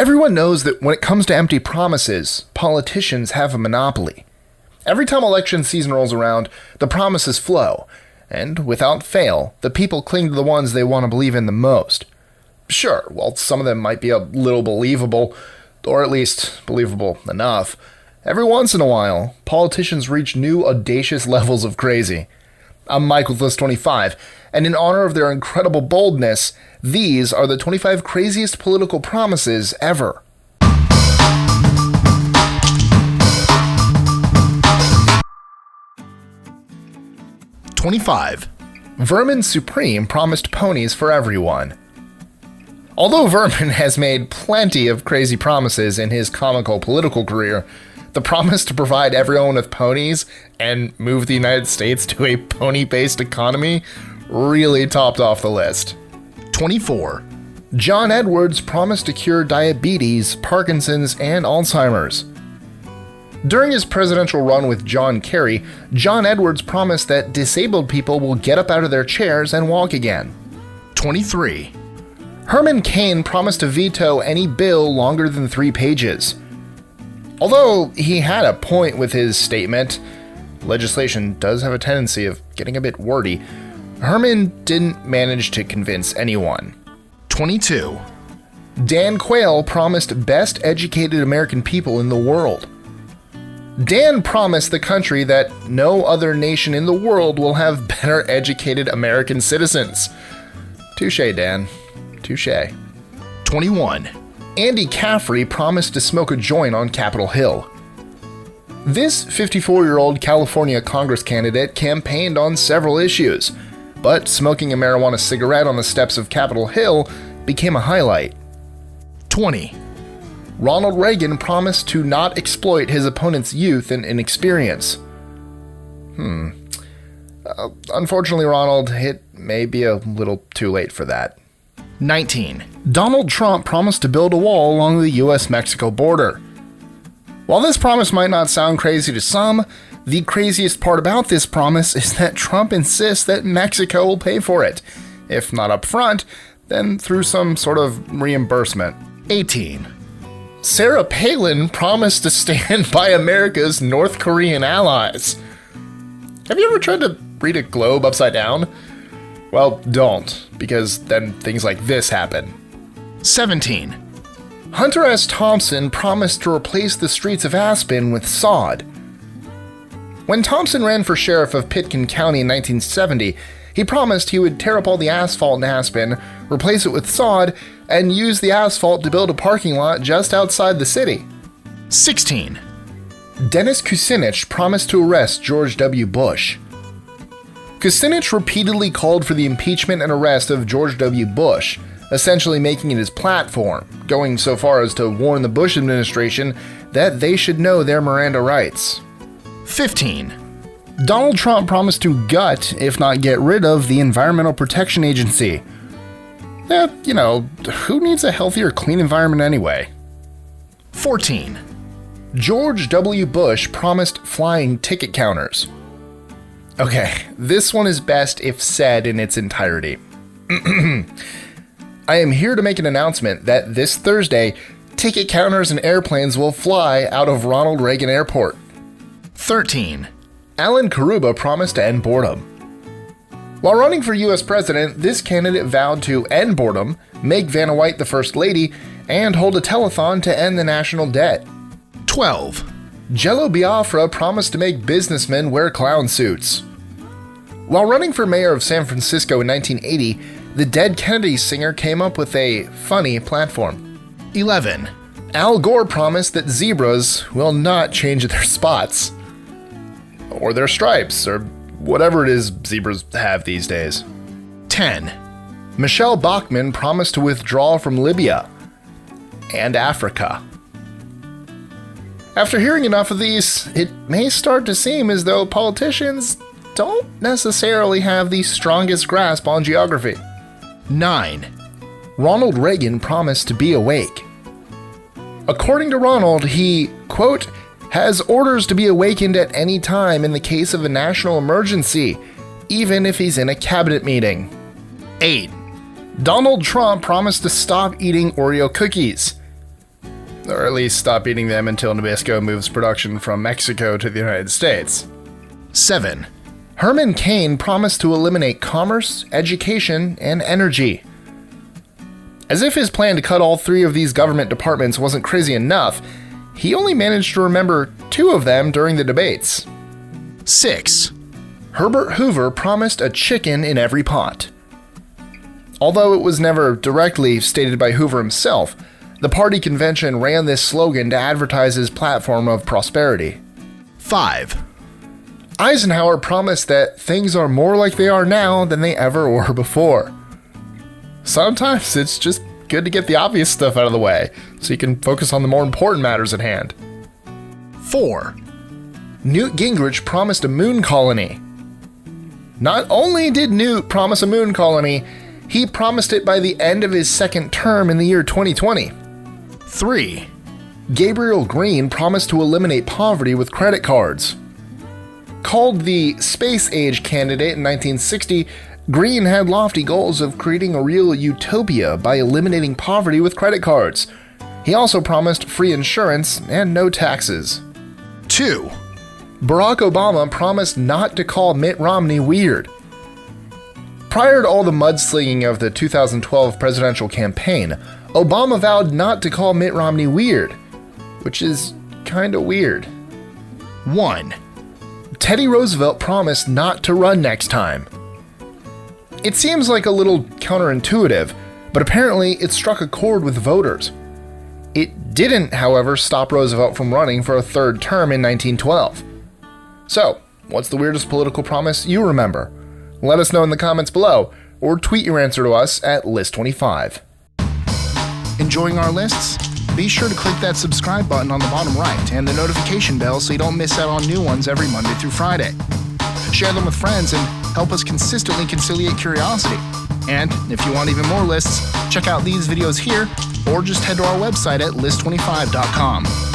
Everyone knows that when it comes to empty promises, politicians have a monopoly. Every time election season rolls around, the promises flow, and without fail, the people cling to the ones they want to believe in the most. Sure, while some of them might be a little believable, or at least believable enough, every once in a while, politicians reach new audacious levels of crazy. I'm Mike with List 25, and in honor of their incredible boldness, these are the 25 craziest political promises ever. #25. Vermin Supreme promised ponies for everyone. Although Vermin has made plenty of crazy promises in his comical political career, the promise to provide everyone with ponies and move the United States to a pony-based economy really topped off the list. 24. John Edwards promised to cure diabetes, Parkinson's, and Alzheimer's. During his presidential run with John Kerry, John Edwards promised that disabled people will get up out of their chairs and walk again. 23. Herman Cain promised to veto any bill longer than 3 pages. Although he had a point with his statement, legislation does have a tendency of getting a bit wordy, Herman didn't manage to convince anyone. 22. Dan Quayle promised best educated American people in the world. Dan promised the country that no other nation in the world will have better educated American citizens. Touché, Dan. Touché. 21. Andy Caffrey promised to smoke a joint on Capitol Hill. This 54-year-old California Congress candidate campaigned on several issues, but smoking a marijuana cigarette on the steps of Capitol Hill became a highlight. 20. Ronald Reagan promised to not exploit his opponent's youth and inexperience. Unfortunately, Ronald, it may be a little too late for that. 19. Donald Trump promised to build a wall along the US-Mexico border. While this promise might not sound crazy to some, the craziest part about this promise is that Trump insists that Mexico will pay for it. If not up front, then through some sort of reimbursement. 18. Sarah Palin promised to stand by America's North Korean allies. Have you ever tried to read a globe upside down? Well, don't, because then things like this happen. 17. Hunter S. Thompson promised to replace the streets of Aspen with sod. When Thompson ran for sheriff of Pitkin County in 1970, he promised he would tear up all the asphalt in Aspen, replace it with sod, and use the asphalt to build a parking lot just outside the city. 16. Dennis Kucinich promised to arrest George W. Bush. Kucinich repeatedly called for the impeachment and arrest of George W. Bush, essentially making it his platform, going so far as to warn the Bush administration that they should know their Miranda rights. 15. Donald Trump promised to gut, if not get rid of, the Environmental Protection Agency. Who needs a healthier, clean environment anyway? 14. George W. Bush promised flying ticket counters. Okay, this one is best if said in its entirety. I am here to make an announcement that this Thursday, ticket counters and airplanes will fly out of Ronald Reagan Airport. 13. Alan Karuba promised to end boredom. While running for U.S. president, this candidate vowed to end boredom, make Vanna White the First Lady, and hold a telethon to end the national debt. 12. Jello Biafra promised to make businessmen wear clown suits. While running for mayor of San Francisco in 1980, the Dead Kennedys singer came up with a funny platform. 11. Al Gore promised that zebras will not change their spots. Or their stripes, or whatever it is zebras have these days. 10. Michelle Bachmann promised to withdraw from Libya and Africa. After hearing enough of these, it may start to seem as though politicians don't necessarily have the strongest grasp on geography. 9. Ronald Reagan promised to be awake. According to Ronald, he, quote, has orders to be awakened at any time in the case of a national emergency, even if he's in a cabinet meeting. 8. Donald Trump promised to stop eating Oreo cookies. or at least stop eating them until Nabisco moves production from Mexico to the United States. 7. Herman Cain promised to eliminate commerce, education, and energy. As if his plan to cut all 3 of these government departments wasn't crazy enough, he only managed to remember 2 of them during the debates. 6. Herbert Hoover promised a chicken in every pot. Although it was never directly stated by Hoover himself, the party convention ran this slogan to advertise his platform of prosperity. 5. Eisenhower promised that things are more like they are now than they ever were before. Sometimes it's just good to get the obvious stuff out of the way, so you can focus on the more important matters at hand. 4. Newt Gingrich promised a moon colony. Not only did Newt promise a moon colony, he promised it by the end of his second term in the year 2020. 3. Gabriel Green promised to eliminate poverty with credit cards. Called the space age candidate in 1960, Green had lofty goals of creating a real utopia by eliminating poverty with credit cards. He also promised free insurance and no taxes. 2. Barack Obama promised not to call Mitt Romney weird. Prior to all the mudslinging of the 2012 presidential campaign, Obama vowed not to call Mitt Romney weird, which is kinda weird. 1. Teddy Roosevelt promised not to run next time. It seems like a little counterintuitive, but apparently it struck a chord with voters. It didn't, however, stop Roosevelt from running for a 3rd term in 1912. So, what's the weirdest political promise you remember? Let us know in the comments below, or tweet your answer to us at List25. Enjoying our lists? Be sure to click that subscribe button on the bottom right and the notification bell so you don't miss out on new ones every Monday through Friday. Share them with friends and help us consistently conciliate curiosity. And if you want even more lists, check out these videos here or just head to our website at list25.com.